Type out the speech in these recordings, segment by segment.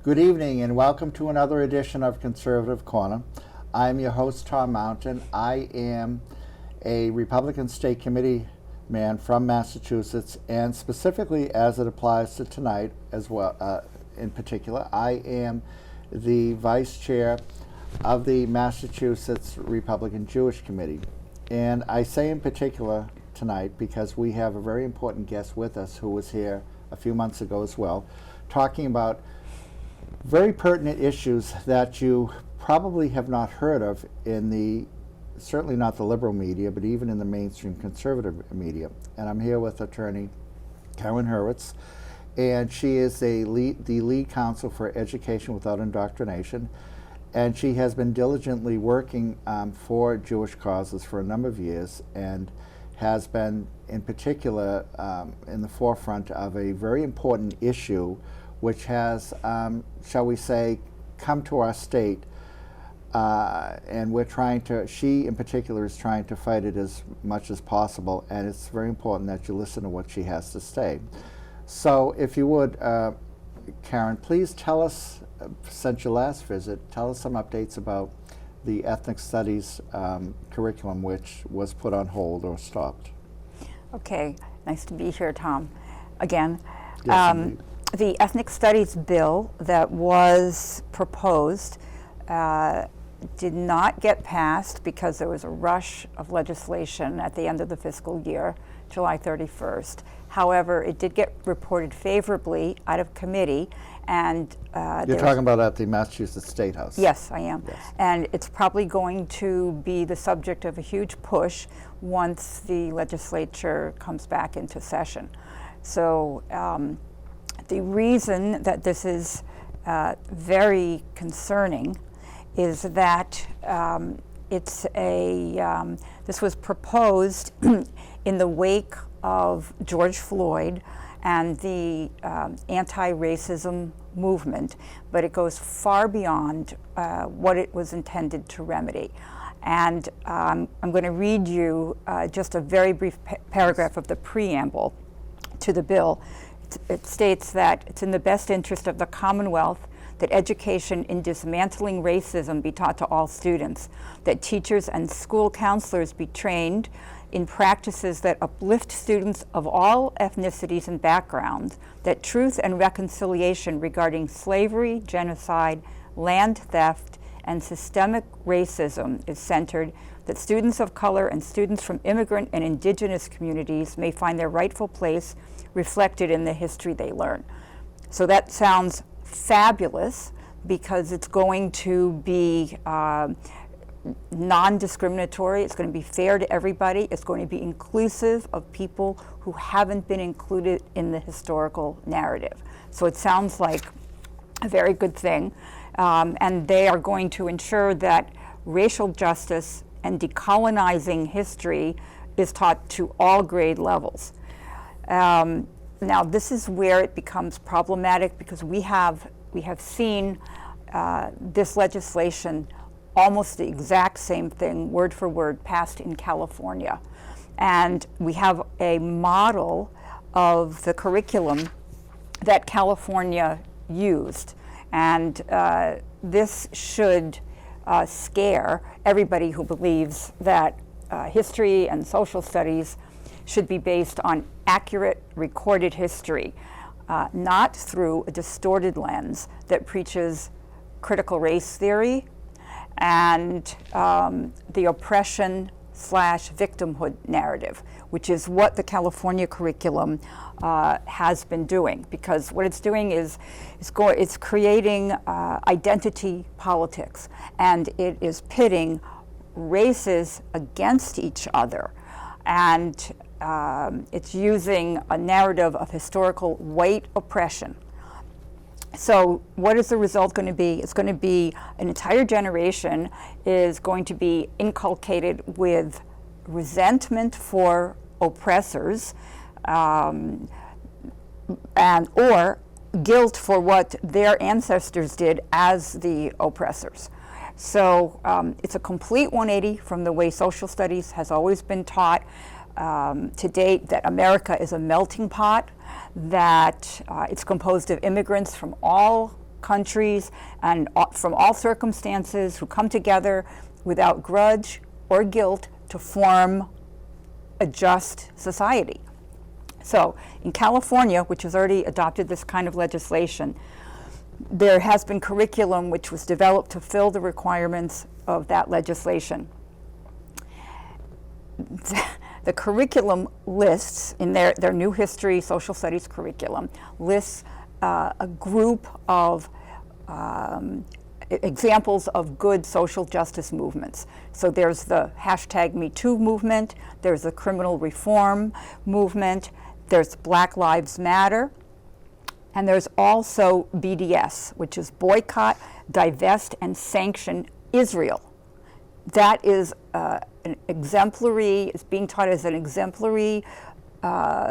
Good evening and welcome to another edition of Conservative Corner. I'm your host, Tom Mountain. I am a Republican State Committee man from Massachusetts, and specifically as it applies to tonight as well, in particular, I am the Vice Chair of the Massachusetts Republican Jewish Committee. And I say in particular tonight because we have a very important guest with us who was here a few months ago as well, talking about very pertinent issues that you probably have not heard of in the, certainly not the liberal media, but even in the mainstream conservative media. And I'm here with attorney Karen Hurwitz, and she is the lead counsel for Education Without Indoctrination, and she has been diligently working for Jewish causes for a number of years, and has been in particular in the forefront of a very important issue which has, shall we say, come to our state, and we're trying to, she in particular is trying to fight it as much as possible, and it's very important that you listen to what she has to say. So if you would, Karen, please tell us, since your last visit, tell us some updates about the ethnic studies curriculum which was put on hold or stopped. Okay, nice to be here, Tom, again. Yes, the ethnic studies bill that was proposed did not get passed because there was a rush of legislation at the end of the fiscal year, July 31st. However, it did get reported favorably out of committee, and you're talking about at the Massachusetts State House. Yes, I am. Yes. And it's probably going to be the subject of a huge push once the legislature comes back into session. So the reason that this is very concerning is that it's a, this was proposed in the wake of George Floyd and the anti-racism movement, but it goes far beyond what it was intended to remedy. And I'm going to read you just a very brief paragraph of the preamble to the bill. It states that it's in the best interest of the Commonwealth that education in dismantling racism be taught to all students, that teachers and school counselors be trained in practices that uplift students of all ethnicities and backgrounds, that truth and reconciliation regarding slavery, genocide, land theft, and systemic racism is centered, that students of color and students from immigrant and indigenous communities may find their rightful place reflected in the history they learn. So that sounds fabulous because it's going to be non-discriminatory, it's going to be fair to everybody, it's going to be inclusive of people who haven't been included in the historical narrative. So it sounds like a very good thing, and they are going to ensure that racial justice and decolonizing history is taught to all grade levels. Now this is where it becomes problematic because we have seen this legislation, almost the exact same thing, word for word, passed in California. And we have a model of the curriculum that California used. And this should scare everybody who believes that history and social studies should be based on accurate recorded history, not through a distorted lens that preaches critical race theory and the oppression / victimhood narrative, which is what the California curriculum has been doing. Because what it's doing is it's creating identity politics, and it is pitting races against each other, and it's using a narrative of historical white oppression. So what is the result going to be? It's going to be an entire generation is going to be inculcated with resentment for oppressors, and or guilt for what their ancestors did as the oppressors. So it's a complete 180 from the way social studies has always been taught to date, that America is a melting pot, that it's composed of immigrants from all countries and from all circumstances who come together without grudge or guilt to form a just society. So in California, which has already adopted this kind of legislation, there has been curriculum which was developed to fill the requirements of that legislation. The curriculum lists, in their new history, social studies curriculum, lists a group of examples of good social justice movements. So there's the hashtag #MeToo movement, there's the criminal reform movement, there's Black Lives Matter, and there's also BDS, which is boycott, divest, and sanction Israel. That is an exemplary, it's being taught as an exemplary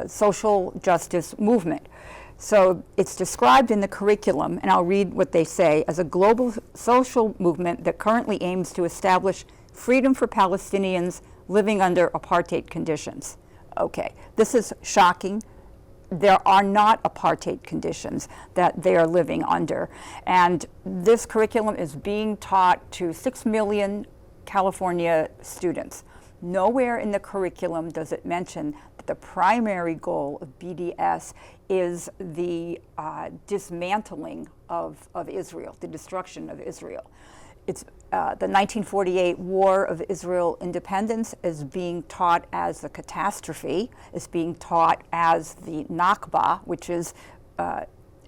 social justice movement. So it's described in the curriculum, and I'll read what they say, as a global social movement that currently aims to establish freedom for Palestinians living under apartheid conditions. Okay, this is shocking. There are not apartheid conditions that they are living under. And this curriculum is being taught to 6 million California students. Nowhere in the curriculum does it mention that the primary goal of BDS is the dismantling of Israel, the destruction of Israel. It's the 1948 War of Israel Independence is being taught as the catastrophe, is being taught as the Nakba, which is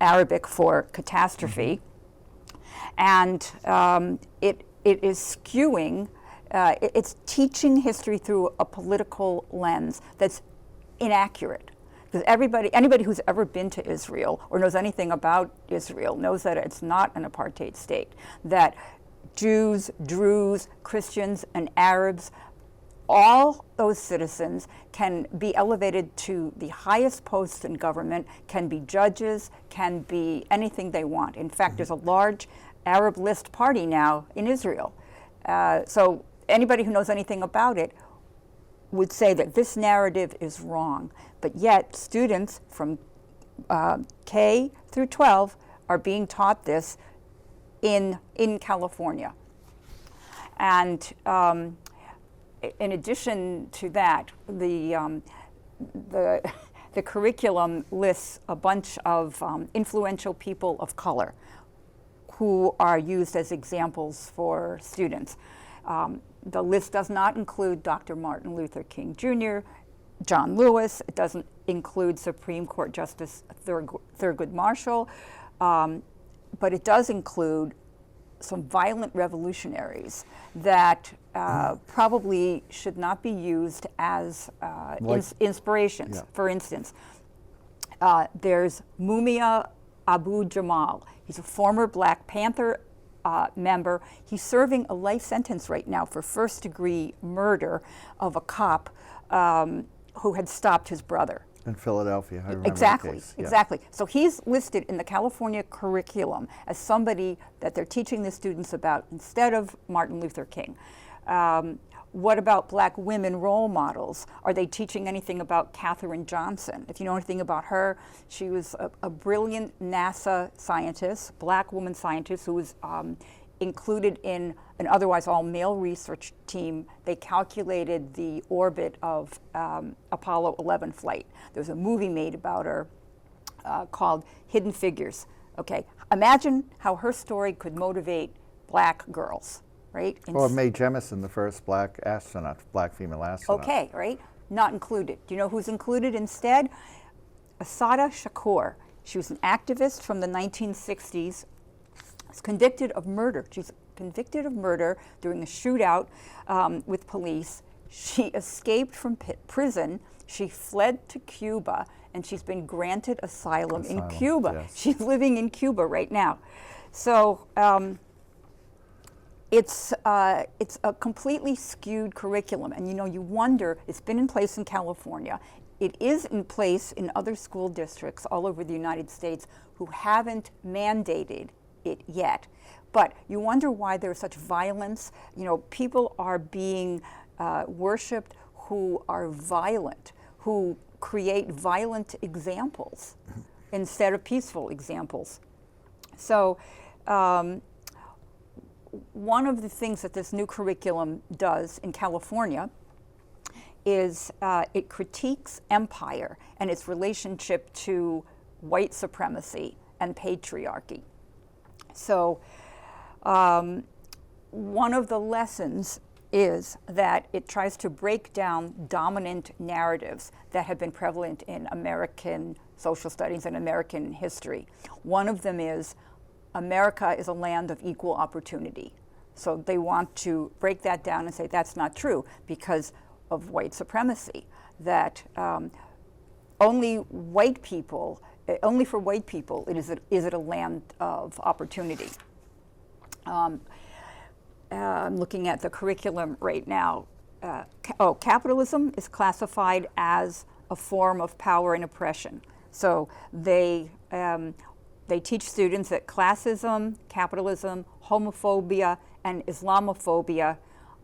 Arabic for catastrophe. And it is skewing, it's teaching history through a political lens that's inaccurate. Because anybody who's ever been to Israel or knows anything about Israel knows that it's not an apartheid state, that Jews, Druze, Christians, and Arabs, all those citizens can be elevated to the highest posts in government, can be judges, can be anything they want. In fact, there's a large Arab list party now in Israel. So anybody who knows anything about it would say that this narrative is wrong. But yet students from K through 12 are being taught this in California. And in addition to that, the curriculum lists a bunch of influential people of color who are used as examples for students. The list does not include Dr. Martin Luther King Jr., John Lewis. It doesn't include Supreme Court Justice Thurgood Marshall, but it does include some violent revolutionaries that probably should not be used as inspirations. Yeah. For instance, there's Mumia Abu-Jamal. He's a former Black Panther member. He's serving a life sentence right now for first-degree murder of a cop who had stopped his brother. In Philadelphia, I remember exactly, the case. Yeah. Exactly. So he's listed in the California curriculum as somebody that they're teaching the students about instead of Martin Luther King. What about Black women role models? Are they teaching anything about Katherine Johnson? If you know anything about her, she was a brilliant NASA scientist, Black woman scientist who was included in an otherwise all-male research team. They calculated the orbit of Apollo 11 flight. There was a movie made about her called Hidden Figures. Okay, imagine how her story could motivate Black girls, right? Or Mae Jemison, the first Black female astronaut. Okay, right? Not included. Do you know who's included instead? Assata Shakur. She was an activist from the 1960s. Was convicted of murder. She's convicted of murder during a shootout with police. She escaped from prison. She fled to Cuba, and she's been granted asylum in Cuba. Yes. She's living in Cuba right now. So it's a completely skewed curriculum, and you wonder, it's been in place in California. It is in place in other school districts all over the United States who haven't mandated it yet. But you wonder why there's such violence. People are being worshipped who are violent, who create violent examples instead of peaceful examples. So one of the things that this new curriculum does in California is it critiques empire and its relationship to white supremacy and patriarchy. So one of the lessons is that it tries to break down dominant narratives that have been prevalent in American social studies and American history. One of them is America is a land of equal opportunity. So they want to break that down and say that's not true because of white supremacy, that only for white people is it a land of opportunity. I'm looking at the curriculum right now. Capitalism is classified as a form of power and oppression. So they teach students that classism, capitalism, homophobia, and Islamophobia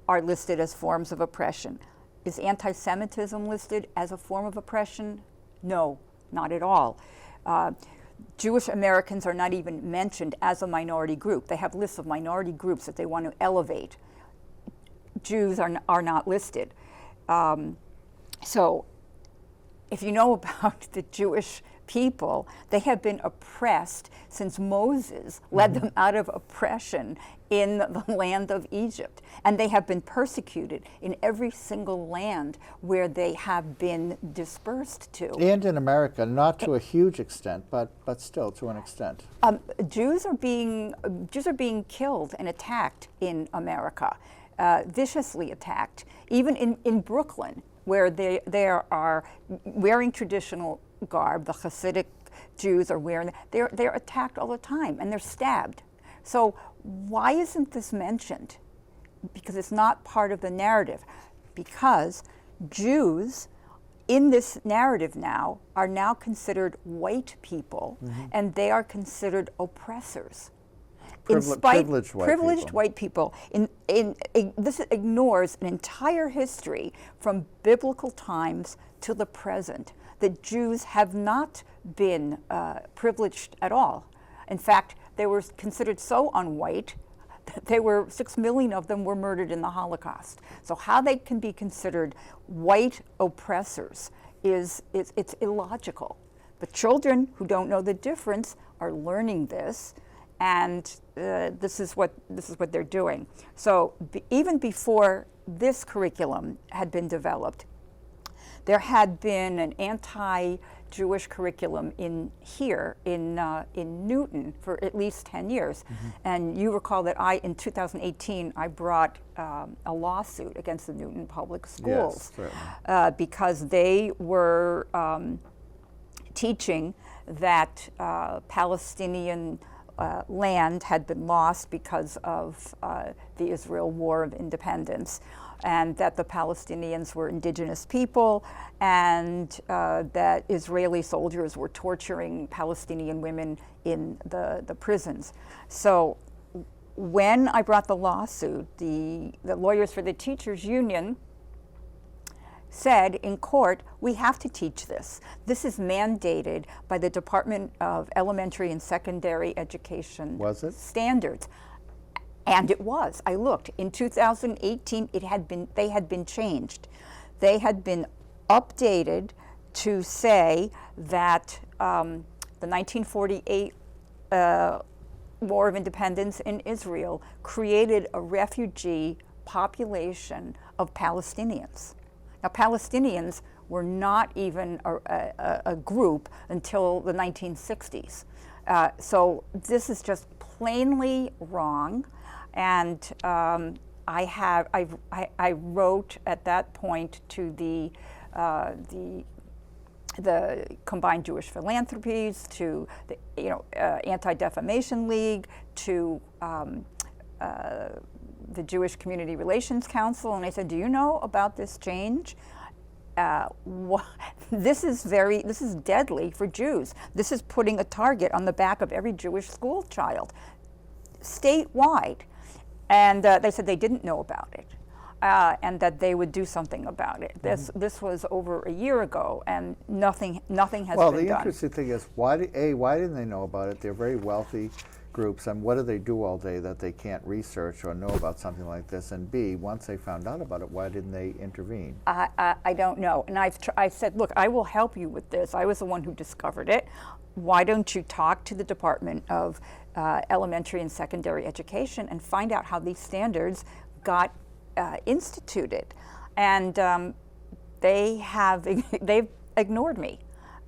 are listed as forms of oppression. Is anti-Semitism listed as a form of oppression? No, not at all. Jewish Americans are not even mentioned as a minority group. They have lists of minority groups that they want to elevate. Jews are not listed. So if you know about the Jewish people, they have been oppressed since Moses led them out of oppression in the land of Egypt. And they have been persecuted in every single land where they have been dispersed to. And in America, not to a huge extent, but still to an extent. Jews are being killed and attacked in America, viciously attacked. Even in Brooklyn, where they are wearing traditional garb, the Hasidic Jews are wearing, they're attacked all the time and they're stabbed. So why isn't this mentioned? Because it's not part of the narrative. Because Jews in this narrative now are now considered white people, and they are considered oppressors. Privileged white people. This ignores an entire history from biblical times to the present. That Jews have not been privileged at all. In fact, they were considered so unwhite that 6 million of them were murdered in the Holocaust. So how they can be considered white oppressors it's illogical. But children who don't know the difference are learning this, and this is what they're doing. So even before this curriculum had been developed, there had been an anti-Jewish curriculum in Newton for at least 10 years. And you recall that in 2018, I brought a lawsuit against the Newton Public Schools because they were teaching that Palestinian land had been lost because of the Israel War of Independence, and that the Palestinians were indigenous people, and that Israeli soldiers were torturing Palestinian women in the prisons. So when I brought the lawsuit, the lawyers for the teachers union said in court, we have to teach this. This is mandated by the Department of Elementary and Secondary Education Standards. And it was. I looked. In 2018, they had been changed. They had been updated to say that the 1948 War of Independence in Israel created a refugee population of Palestinians. Now, Palestinians were not even a group until the 1960s. So this is just plainly wrong. And I wrote at that point to the Combined Jewish Philanthropies, to the Anti-Defamation League, to the Jewish Community Relations Council, and I said, do you know about this change? This is deadly for Jews. This is putting a target on the back of every Jewish school child, statewide. And they said they didn't know about it. and that they would do something about it. This was over a year ago, and nothing has Well, been the done. interesting thing is, why didn't they know about it? They're very wealthy groups, and what do they do all day that they can't research or know about something like this? And B, once they found out about it, why didn't they intervene? I don't know. And I said, look, I will help you with this. I was the one who discovered it. Why don't you talk to the Department of Elementary and Secondary Education and find out how these standards got instituted? And they've ignored me.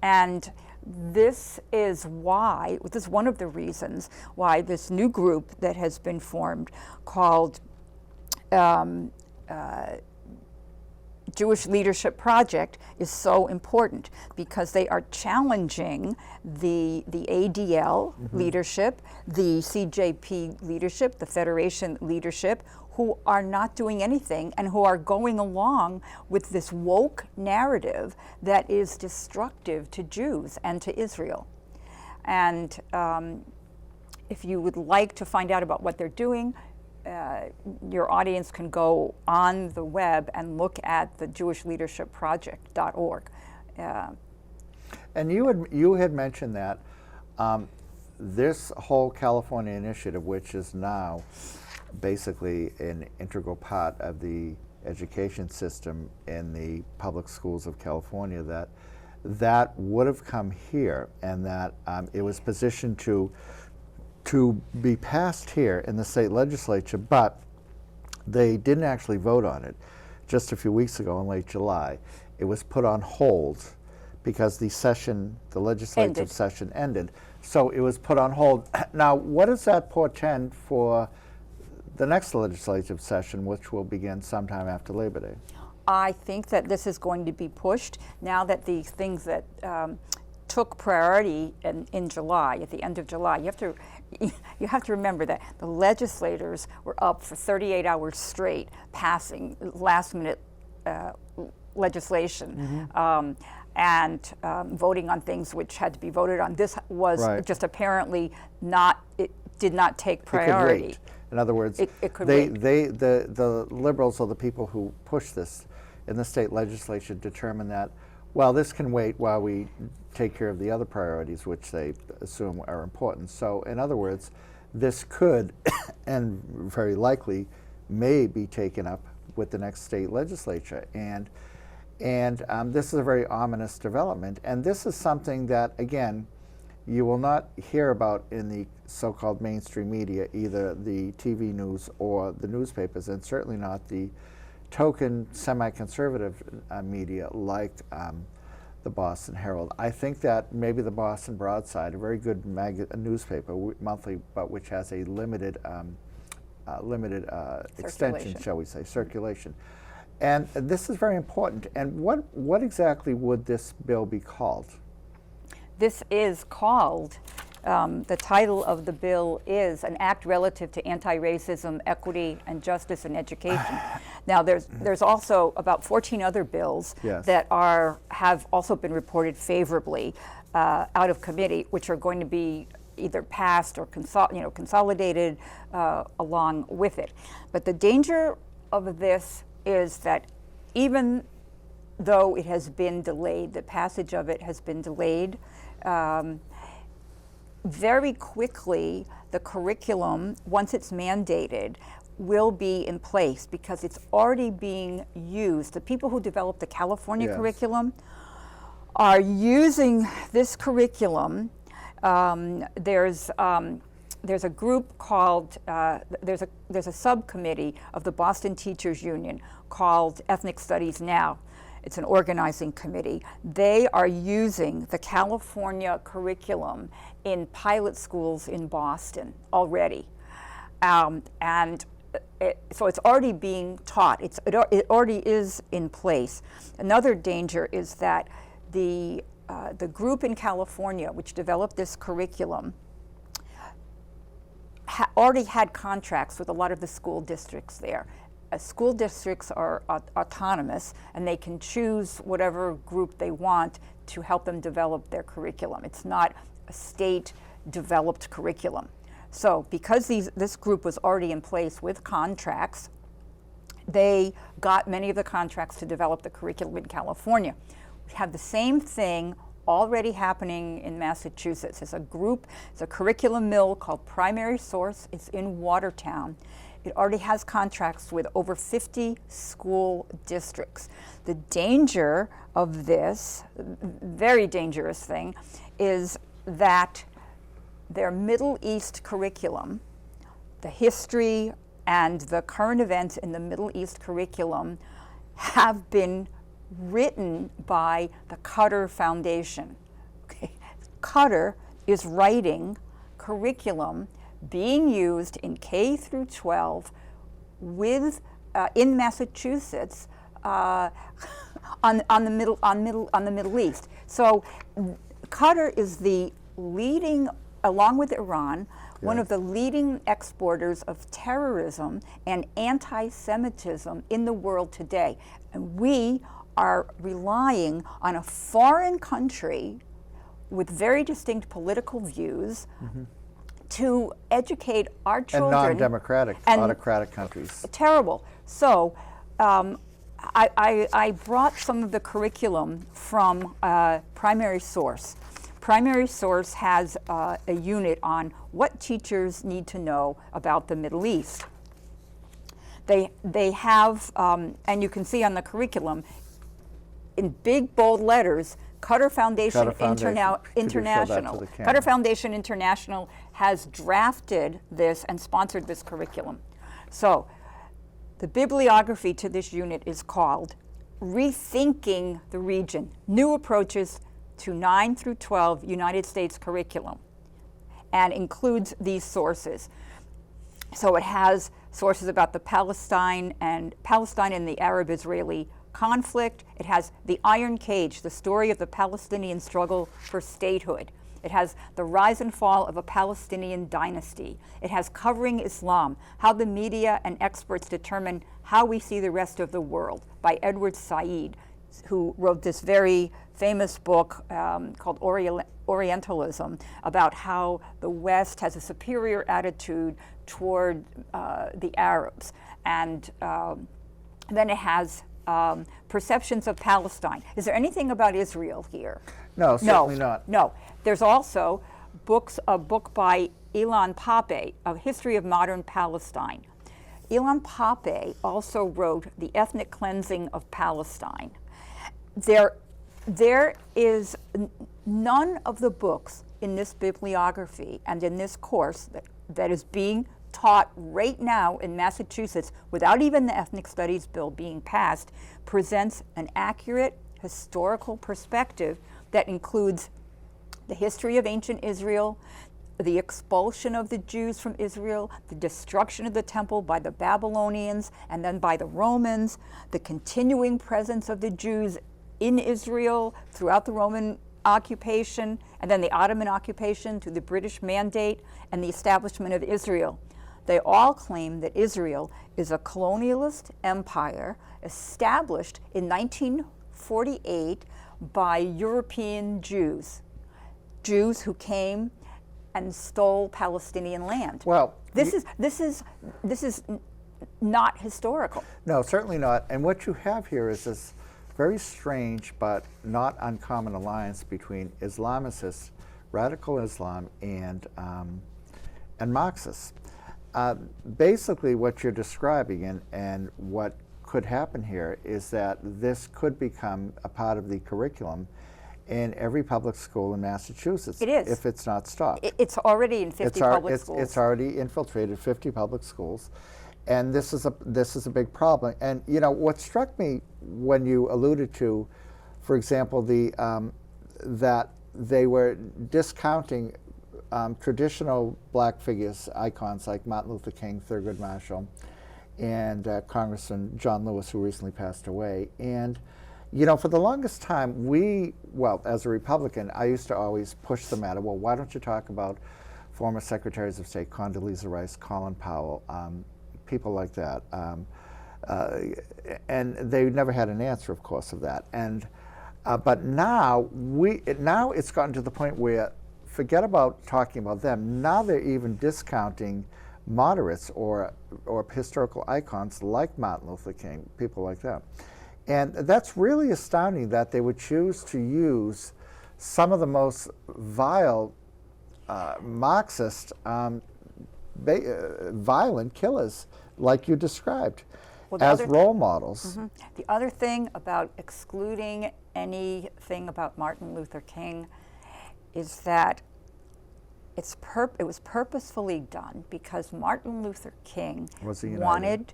And this is one of the reasons why this new group that has been formed called Jewish Leadership Project is so important, because they are challenging the ADL leadership, the CJP leadership, the Federation leadership, who are not doing anything and who are going along with this woke narrative that is destructive to Jews and to Israel. And if you would like to find out about what they're doing, your audience can go on the web and look at the jewishleadershipproject.org. And you had mentioned that this whole California initiative, which is now basically an integral part of the education system in the public schools of California, that would have come here, and that it was positioned to be passed here in the state legislature, but they didn't actually vote on it. Just a few weeks ago in late July, it was put on hold because the legislative session ended. So it was put on hold. Now, what does that portend for the next legislative session, which will begin sometime after Labor Day? I think that this is going to be pushed now that the things that took priority in July, at the end of July, you have to remember that the legislators were up for 38 hours straight passing last-minute legislation and voting on things which had to be voted on. This was just apparently it did not take priority. It could wait. In other words, it could wait. The liberals, or the people who push this in the state legislature, determined that, well, this can wait while we take care of the other priorities, which they assume are important. So, in other words, this could, and very likely, may be taken up with the next state legislature. And this is a very ominous development. And this is something that, again, you will not hear about in the so-called mainstream media, either the TV news or the newspapers, and certainly not the token semi-conservative media like the Boston Herald. I think that maybe the Boston Broadside, a very good newspaper, monthly, but which has a limited extension, shall we say, circulation. And this is very important. And what exactly would this bill be called? This is called, the title of the bill is An Act Relative to Anti-Racism, Equity, and Justice in Education. Now, there's also about 14 other bills that have also been reported favorably out of committee, which are going to be either passed or consolidated along with it. But the danger of this is that even though it has been delayed, the passage of it has been delayed, very quickly the curriculum, once it's mandated, will be in place because it's already being used. The people who developed the California curriculum are using this curriculum. There's a group called, there's a subcommittee of the Boston Teachers Union called Ethnic Studies Now. It's an organizing committee. They are using the California curriculum in pilot schools in Boston already. So it's already being taught. It already is in place. Another danger is that the group in California which developed this curriculum already had contracts with a lot of the school districts there. School districts are autonomous, and they can choose whatever group they want to help them develop their curriculum. It's not a state-developed curriculum. So because this group was already in place with contracts, They got many of the contracts to develop the curriculum in California. We have the same thing already happening in Massachusetts. There's a curriculum mill called Primary Source. It's in Watertown. It already has contracts with over 50 school districts. The danger of this, very dangerous thing, is that their Middle East curriculum, the history and the current events in the Middle East curriculum, have been written by the Qatar Foundation. Okay. Qatar is writing curriculum being used in K through 12 with in Massachusetts on the Middle East. So Qatar is the leading, along with Iran, one of the leading exporters of terrorism and anti-Semitism in the world today. And we are relying on a foreign country with very distinct political views to educate our children. And non-democratic, autocratic countries. Terrible. So I brought some of the curriculum from Primary Source. Primary Source has a unit on what teachers need to know about the Middle East. They have, and you can see on the curriculum, in big bold letters, Qatar Foundation International. Qatar Foundation International has drafted this and sponsored this curriculum. So the bibliography to this unit is called Rethinking the Region, New Approaches to 9 through 12 United States Curriculum, and includes these sources. So it has sources about the Palestine and the Arab-Israeli conflict. It has the Iron Cage, the story of the Palestinian struggle for statehood. It has the rise and fall of a Palestinian dynasty. It has Covering Islam, how the media and experts determine how we see the rest of the world, by Edward Said, who wrote this very famous book called Orientalism, about how the West has a superior attitude toward the Arabs. And then it has Perceptions of Palestine. Is there anything about Israel here? No, certainly not. No. There's also a book by Ilan Pappé, A History of Modern Palestine. Ilan Pappé also wrote The Ethnic Cleansing of Palestine. There is none of the books in this bibliography and in this course that is being taught right now in Massachusetts, without even the Ethnic Studies Bill being passed, presents an accurate historical perspective that includes the history of ancient Israel, the expulsion of the Jews from Israel, the destruction of the temple by the Babylonians and then by the Romans, the continuing presence of the Jews in Israel throughout the Roman occupation, and then the Ottoman occupation to the British Mandate and the establishment of Israel. They all claim that Israel is a colonialist empire established in 1948 by European Jews who came and stole Palestinian land. Well, this is not historical. No, certainly not. And what you have here is this very strange but not uncommon alliance between Islamicists, radical Islam, and Marxists. Basically, what you're describing and what could happen here is that this could become a part of the curriculum in every public school in Massachusetts. It is. If it's not stopped. It's already in 50 public schools. It's already infiltrated 50 public schools. And this is a big problem. And you know what struck me when you alluded to, for example, that they were discounting traditional black figures, icons like Martin Luther King, Thurgood Marshall, and Congressman John Lewis, who recently passed away. And you know, for the longest time, as a Republican, I used to always push the matter. Well, why don't you talk about former Secretaries of State Condoleezza Rice, Colin Powell, people like that, and they never had an answer, of course, of that. And but now it's gotten to the point where, forget about talking about them. Now they're even discounting moderates or historical icons like Martin Luther King, people like that. And that's really astounding that they would choose to use some of the most vile Marxist violent killers, like you described, Well, the as other- role models. The other thing about excluding anything about Martin Luther King is that it was purposefully done because Martin Luther King Was he united?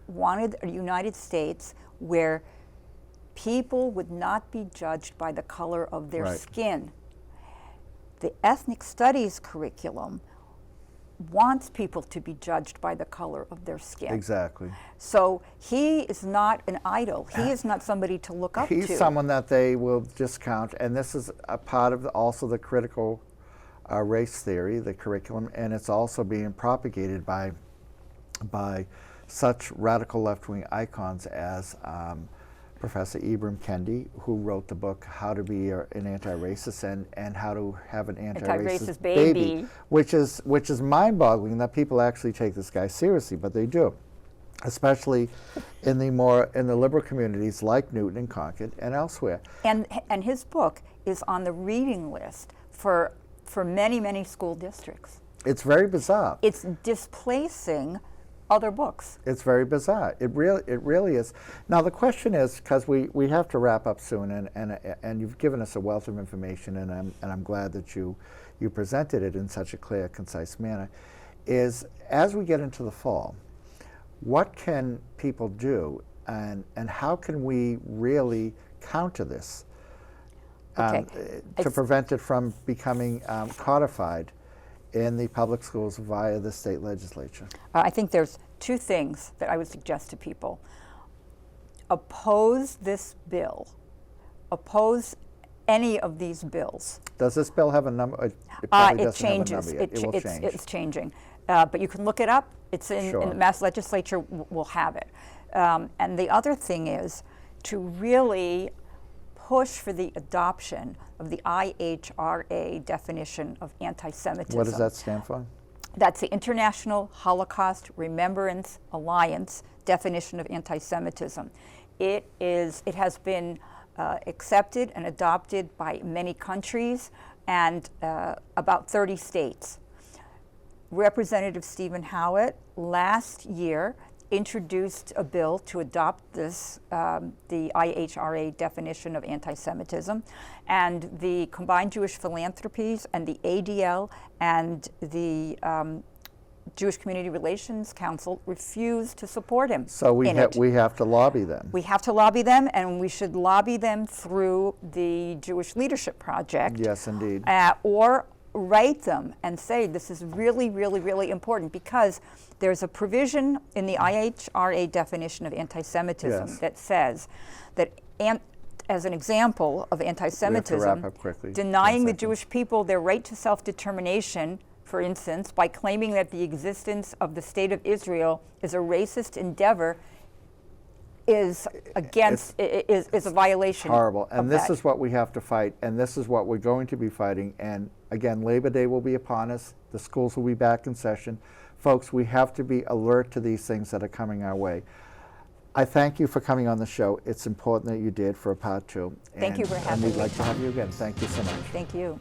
wanted a United States where people would not be judged by the color of their Right. skin. The ethnic studies curriculum wants people to be judged by the color of their skin. Exactly. So he is not an idol. He is not somebody to look up He's to. someone that they will discount, and this is a part of also the critical race theory, the curriculum, and it's also being propagated by such radical left-wing icons as Professor Ibram Kendi, who wrote the book How to Be an Anti-Racist and How to Have an Anti-Racist Anti-Racist Baby. which is mind-boggling that people actually take this guy seriously, but they do, especially in the liberal communities like Newton and Concord and elsewhere. And his book is on the reading list for many school districts. It's very bizarre. It's displacing other books. It's very bizarre. It really is. Now the question is, because we have to wrap up soon, and you've given us a wealth of information, and I'm glad that you presented it in such a clear, concise manner. Is as we get into the fall, what can people do, and how can we really counter this Okay. to prevent it from becoming codified in the public schools via the state legislature? I think there's two things that I would suggest to people. Oppose this bill. Oppose any of these bills. Does this bill have a number? It probably It doesn't have a changes. number yet. It will change. It's changing. But you can look it up. It's in Sure. the Mass Legislature will have it. And the other thing is to really push for the adoption of the IHRA definition of anti-Semitism. What does that stand for? That's the International Holocaust Remembrance Alliance definition of anti-Semitism. It has been accepted and adopted by many countries and about 30 states. Representative Stephen Howitt last year introduced a bill to adopt this, the IHRA definition of anti-Semitism, and the Combined Jewish Philanthropies and the ADL and the Jewish Community Relations Council refused to support him. So we in it. have to lobby them. We have to lobby them, and we should lobby them through the Jewish Leadership Project. Yes, indeed. Or write them and say this is really, really, really important, because there's a provision in the IHRA definition of anti-Semitism Yes. that says that, as an example of wrap anti-Semitism, up quickly. denying 1 the second. Jewish people their right to self-determination, for instance, by claiming that the existence of the State of Israel is a racist endeavor, is against is a violation. Horrible. of And this that. is what we have to fight, and this is what we're going to be fighting. And again, Labor Day will be upon us. The schools will be back in session. Folks, we have to be alert to these things that are coming our way. I thank you for coming on the show. It's important that you did for a part 2. Thank you for having And we'd me, like to Tom. have you again. Thank you so much. Thank you.